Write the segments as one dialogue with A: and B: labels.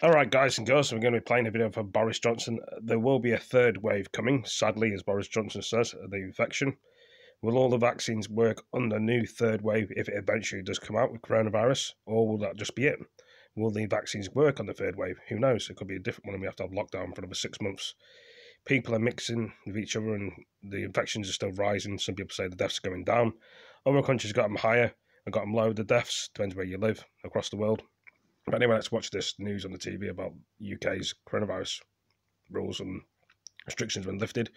A: Alright guys and girls, so we're going to be playing a video for Boris Johnson. There will be a third wave coming, sadly, as Boris Johnson says, of the infection. Will all the vaccines work on the new third wave if it eventually does come out with coronavirus? Or will that just be it? Will the vaccines work on the third wave? Who knows? It could be a different one and we have to have lockdown for another 6 months. People are mixing with each other and the infections are still rising. Some people say the deaths are going down. Other countries got them higher and got them lower, the deaths. Depends where you live across the world. But anyway, let's watch this news on the TV about UK's coronavirus rules and restrictions been lifted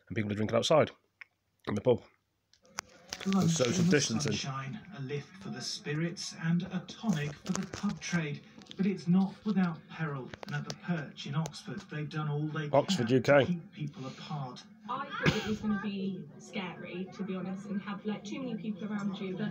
A: and people are drinking outside in the pub.
B: Lunch
A: social
B: in the
A: distancing.
B: Sunshine, a lift for the spirits and a tonic for the pub trade. But it's not without peril. And at the Perch in Oxford, they've done all they
A: Oxford,
B: can
A: UK.
B: to keep people apart.
C: I thought it was going to be scary, to be honest, and have like too many people around you, but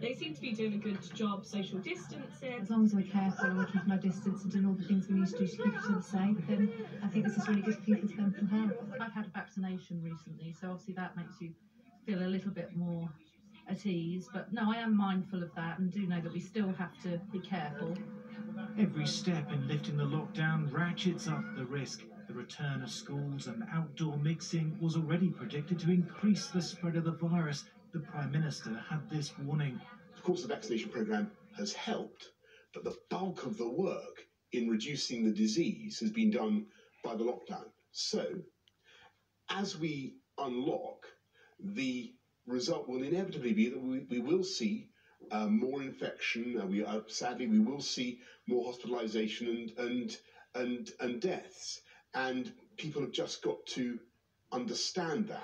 C: they seem to be doing a good job social distancing.
D: As long as we're careful and we're keeping our distance and doing all the things we need to do to keep each other safe, then I think this is really good for people's mental health. I've had a vaccination recently, so obviously that makes you feel a little bit more at ease. But no, I am mindful of that and do know that we still have to be careful.
B: Every step in lifting the lockdown ratchets up the risk. The return of schools and outdoor mixing was already predicted to increase the spread of the virus. The Prime Minister had this warning.
E: Of course, the vaccination programme has helped, but the bulk of the work in reducing the disease has been done by the lockdown. So, as we unlock, the result will inevitably be that we will see more infection. Sadly, we will see more hospitalisation and deaths. And people have just got to understand that.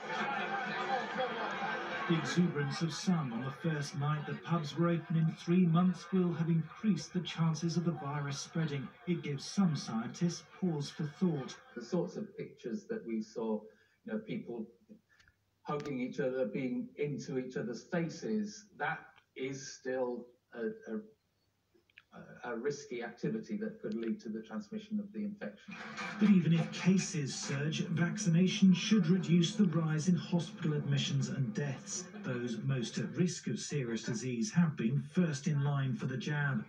B: The exuberance of some on the first night that pubs were open in 3 months will have increased the chances of the virus spreading. It gives some scientists pause for thought.
F: The sorts of pictures that we saw, people hugging each other, being into each other's faces, that is still a risky activity that could lead to the transmission of the infection.
B: But even if cases surge, vaccination should reduce the rise in hospital admissions and deaths. Those most at risk of serious disease have been first in line for the jab.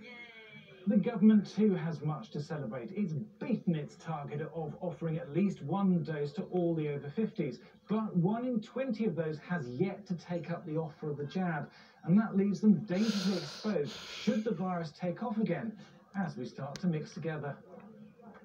G: The government too has much to celebrate. It's beaten its target of offering at least one dose to all the over 50s, but 1 in 20 of those has yet to take up the offer of the jab, and that leaves them dangerously exposed should the virus take off again as we start to mix together.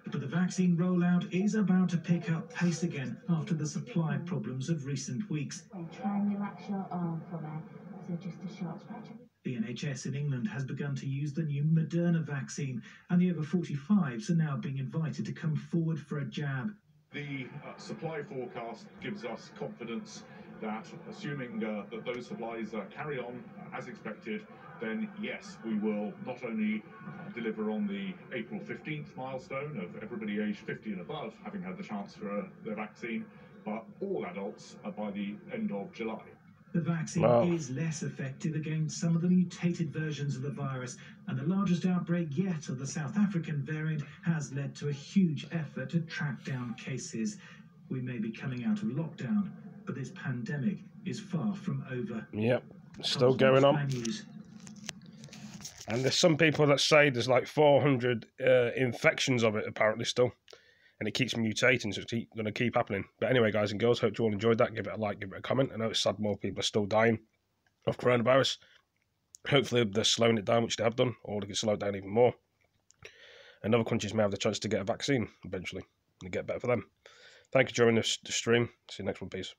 B: But the vaccine rollout is about to pick up pace again after the supply problems of recent weeks.
D: Try and relax your arm from it, so just a short stretch.
B: The NHS in England has begun to use the new Moderna vaccine, and the over 45s are now being invited to come forward for a jab.
H: The supply forecast gives us confidence that, assuming that those supplies carry on as expected, then yes, we will not only deliver on the April 15th milestone of everybody aged 50 and above having had the chance for their vaccine, but all adults by the end of July.
B: The vaccine is less effective against some of the mutated versions of the virus, and the largest outbreak yet of the South African variant has led to a huge effort to track down cases. We may be coming out of lockdown, but this pandemic is far from over.
A: Yep, still going on. And there's some people that say there's like 400 infections of it apparently still. And it keeps mutating, so it's going to keep happening. But anyway, guys and girls, hope you all enjoyed that. Give it a like, give it a comment. I know it's sad more people are still dying of coronavirus. Hopefully they're slowing it down, which they have done, or they can slow it down even more. And other countries may have the chance to get a vaccine eventually and get better for them. Thank you for joining the stream. See you next one. Peace.